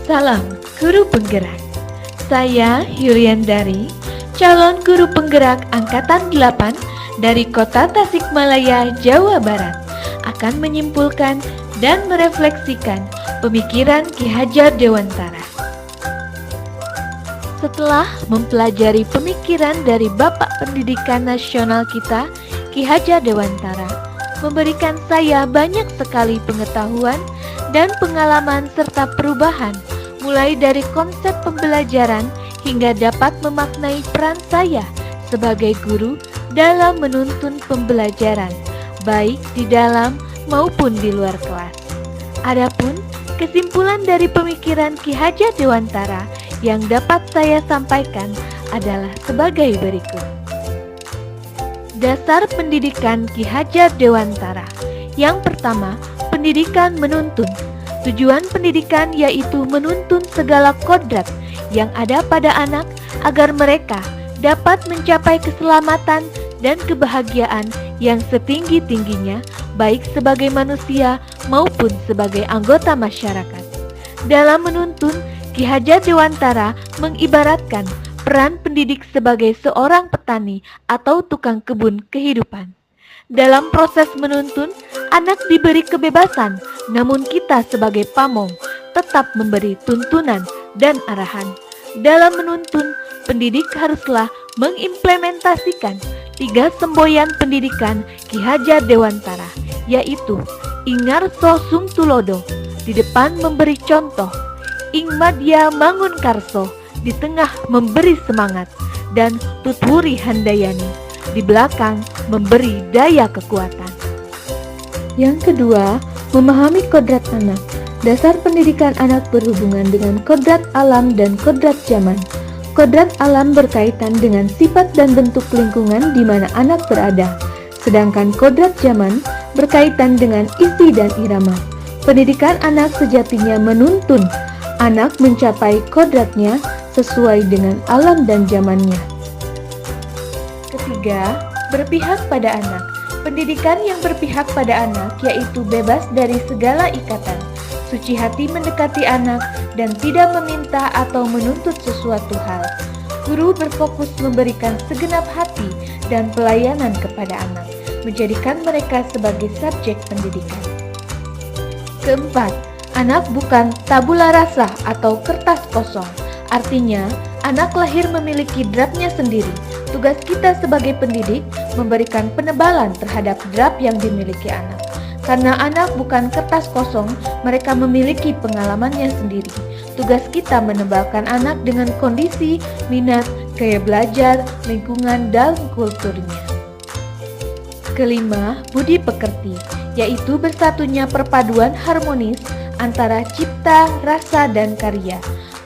Salam Guru Penggerak. Saya Yuliandari, calon guru penggerak Angkatan 8 dari Kota Tasikmalaya, Jawa Barat, akan menyimpulkan dan merefleksikan pemikiran Ki Hajar Dewantara. Setelah mempelajari pemikiran dari Bapak Pendidikan Nasional kita, Ki Hajar Dewantara, memberikan saya banyak sekali pengetahuan dan pengalaman serta perubahan, mulai dari konsep pembelajaran hingga dapat memaknai peran saya sebagai guru dalam menuntun pembelajaran, baik di dalam maupun di luar kelas. Adapun kesimpulan dari pemikiran Ki Hajar Dewantara yang dapat saya sampaikan adalah sebagai berikut. Dasar pendidikan Ki Hajar Dewantara. Yang pertama, pendidikan menuntun. Tujuan pendidikan yaitu menuntun segala kodrat yang ada pada anak agar mereka dapat mencapai keselamatan dan kebahagiaan yang setinggi-tingginya, baik sebagai manusia maupun sebagai anggota masyarakat. Dalam menuntun, Ki Hajar Dewantara mengibaratkan peran pendidik sebagai seorang petani atau tukang kebun kehidupan. Dalam proses menuntun, anak diberi kebebasan, namun kita sebagai pamong tetap memberi tuntunan dan arahan. Dalam menuntun, pendidik haruslah mengimplementasikan 3 semboyan pendidikan Ki Hajar Dewantara, yaitu Ingarso Sung Tulodo, di depan memberi contoh, Ing Madya Mangun Karso, di tengah memberi semangat, dan Tutwuri Handayani, di belakang memberi daya kekuatan. Yang kedua, memahami kodrat anak. Dasar pendidikan anak berhubungan dengan kodrat alam dan kodrat zaman. Kodrat alam berkaitan dengan sifat dan bentuk lingkungan di mana anak berada, sedangkan kodrat zaman berkaitan dengan isi dan irama. Pendidikan anak sejatinya menuntun anak mencapai kodratnya sesuai dengan alam dan zamannya. Ketiga, berpihak pada anak. Pendidikan yang berpihak pada anak yaitu bebas dari segala ikatan, suci hati mendekati anak, dan tidak meminta atau menuntut sesuatu hal. Guru berfokus memberikan segenap hati dan pelayanan kepada anak, menjadikan mereka sebagai subjek pendidikan. Keempat, anak bukan tabula rasa atau kertas kosong. Artinya, anak lahir memiliki draftnya sendiri. Tugas kita sebagai pendidik memberikan penebalan terhadap draft yang dimiliki anak. Karena anak bukan kertas kosong, mereka memiliki pengalamannya sendiri. Tugas kita menebalkan anak dengan kondisi, minat, gaya belajar, lingkungan, dan kulturnya. Kelima, budi pekerti, yaitu bersatunya perpaduan harmonis antara cipta, rasa, dan karya.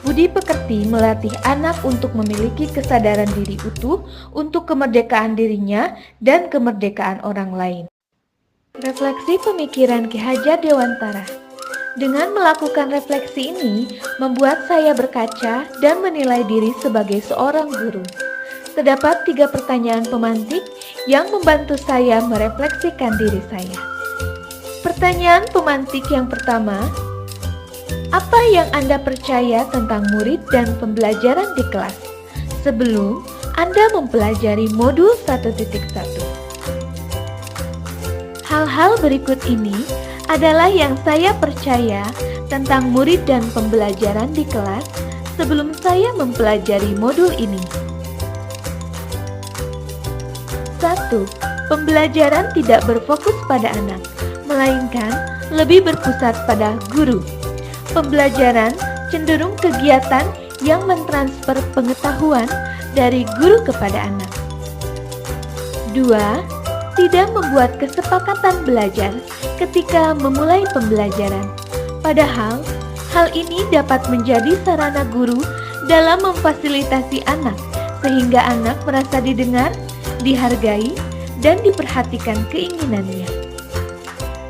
Budi pekerti melatih anak untuk memiliki kesadaran diri utuh untuk kemerdekaan dirinya dan kemerdekaan orang lain. Refleksi pemikiran Ki Hajar Dewantara. Dengan melakukan refleksi ini, membuat saya berkaca dan menilai diri sebagai seorang guru. Terdapat 3 pertanyaan pemantik yang membantu saya merefleksikan diri saya. Pertanyaan pemantik yang pertama, apa yang Anda percaya tentang murid dan pembelajaran di kelas sebelum Anda mempelajari modul 1.1? Hal-hal berikut ini adalah yang saya percaya tentang murid dan pembelajaran di kelas sebelum saya mempelajari modul ini. 1. Pembelajaran tidak berfokus pada anak, melainkan lebih berpusat pada guru. Pembelajaran cenderung kegiatan yang mentransfer pengetahuan dari guru kepada anak. 2. Tidak membuat kesepakatan belajar ketika memulai pembelajaran. Padahal, hal ini dapat menjadi sarana guru dalam memfasilitasi anak, sehingga anak merasa didengar, dihargai, dan diperhatikan keinginannya.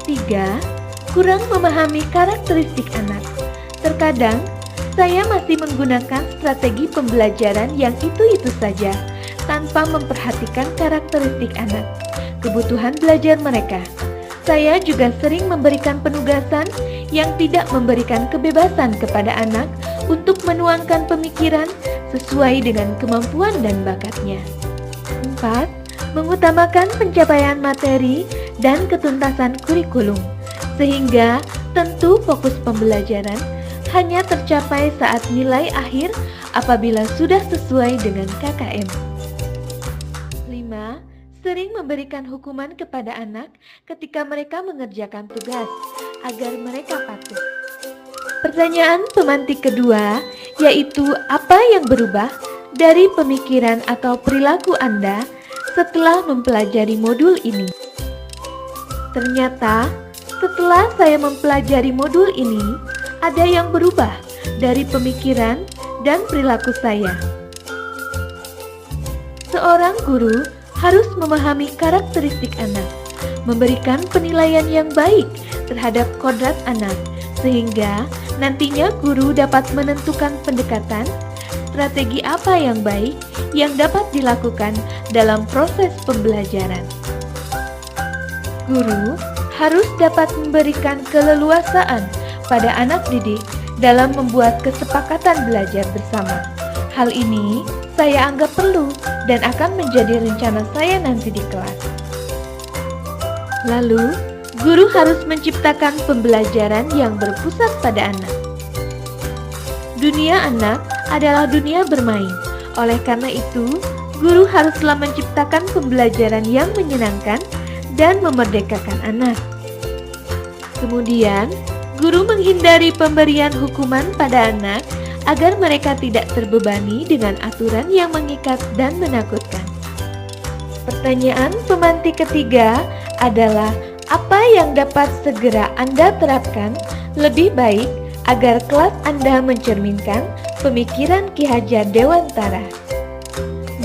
3. Kurang memahami karakteristik anak. Terkadang, saya masih menggunakan strategi pembelajaran yang itu-itu saja, tanpa memperhatikan karakteristik anak, kebutuhan belajar mereka. Saya juga sering memberikan penugasan yang tidak memberikan kebebasan kepada anak untuk menuangkan pemikiran sesuai dengan kemampuan dan bakatnya. 4. Mengutamakan pencapaian materi dan ketuntasan kurikulum, sehingga tentu fokus pembelajaran hanya tercapai saat nilai akhir apabila sudah sesuai dengan KKM. 5. Sering memberikan hukuman kepada anak ketika mereka mengerjakan tugas, agar mereka patuh. Pertanyaan pemantik kedua, yaitu apa yang berubah dari pemikiran atau perilaku Anda setelah mempelajari modul ini? Ternyata, setelah saya mempelajari modul ini, ada yang berubah dari pemikiran dan perilaku saya. Seorang guru harus memahami karakteristik anak, memberikan penilaian yang baik terhadap kodrat anak, sehingga nantinya guru dapat menentukan pendekatan, strategi apa yang baik yang dapat dilakukan dalam proses pembelajaran. Guru harus dapat memberikan keleluasaan pada anak didik dalam membuat kesepakatan belajar bersama. Hal ini saya anggap perlu dan akan menjadi rencana saya nanti di kelas. Lalu, guru harus menciptakan pembelajaran yang berpusat pada anak. Dunia anak adalah dunia bermain. Oleh karena itu, guru haruslah menciptakan pembelajaran yang menyenangkan dan memerdekakan anak. Kemudian, guru menghindari pemberian hukuman pada anak agar mereka tidak terbebani dengan aturan yang mengikat dan menakutkan. Pertanyaan pemantik ketiga adalah apa yang dapat segera Anda terapkan lebih baik agar kelas Anda mencerminkan pemikiran Ki Hajar Dewantara.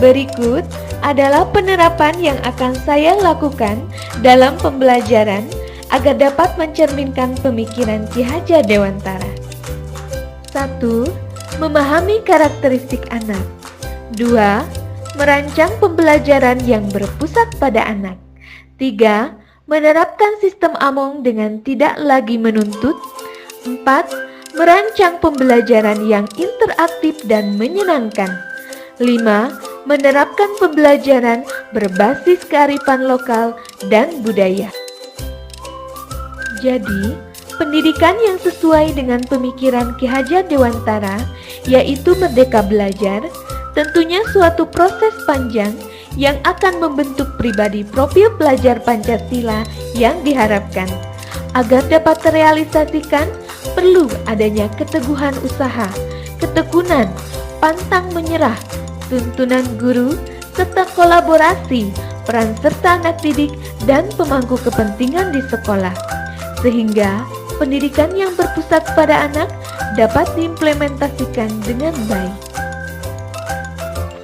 Berikut adalah penerapan yang akan saya lakukan dalam pembelajaran agar dapat mencerminkan pemikiran Ki Hajar Dewantara. 1. Memahami karakteristik anak. 2. Merancang pembelajaran yang berpusat pada anak. 3. Menerapkan sistem Among dengan tidak lagi menuntut. 4. Merancang pembelajaran yang interaktif dan menyenangkan. 5. Menerapkan pembelajaran berbasis kearifan lokal dan budaya. Jadi, pendidikan yang sesuai dengan pemikiran Ki Hajar Dewantara, yaitu Merdeka Belajar, tentunya suatu proses panjang yang akan membentuk pribadi profil pelajar Pancasila yang diharapkan. Agar dapat terrealisasikan, perlu adanya keteguhan usaha, ketekunan, pantang menyerah, tuntunan guru, serta kolaborasi peran serta anak didik dan pemangku kepentingan di sekolah, sehingga pendidikan yang berpusat pada anak dapat diimplementasikan dengan baik.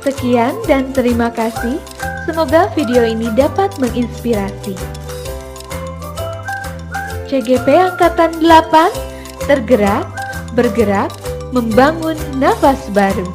Sekian dan terima kasih. Semoga video ini dapat menginspirasi. CGP Angkatan 8 tergerak, bergerak, membangun nafas baru.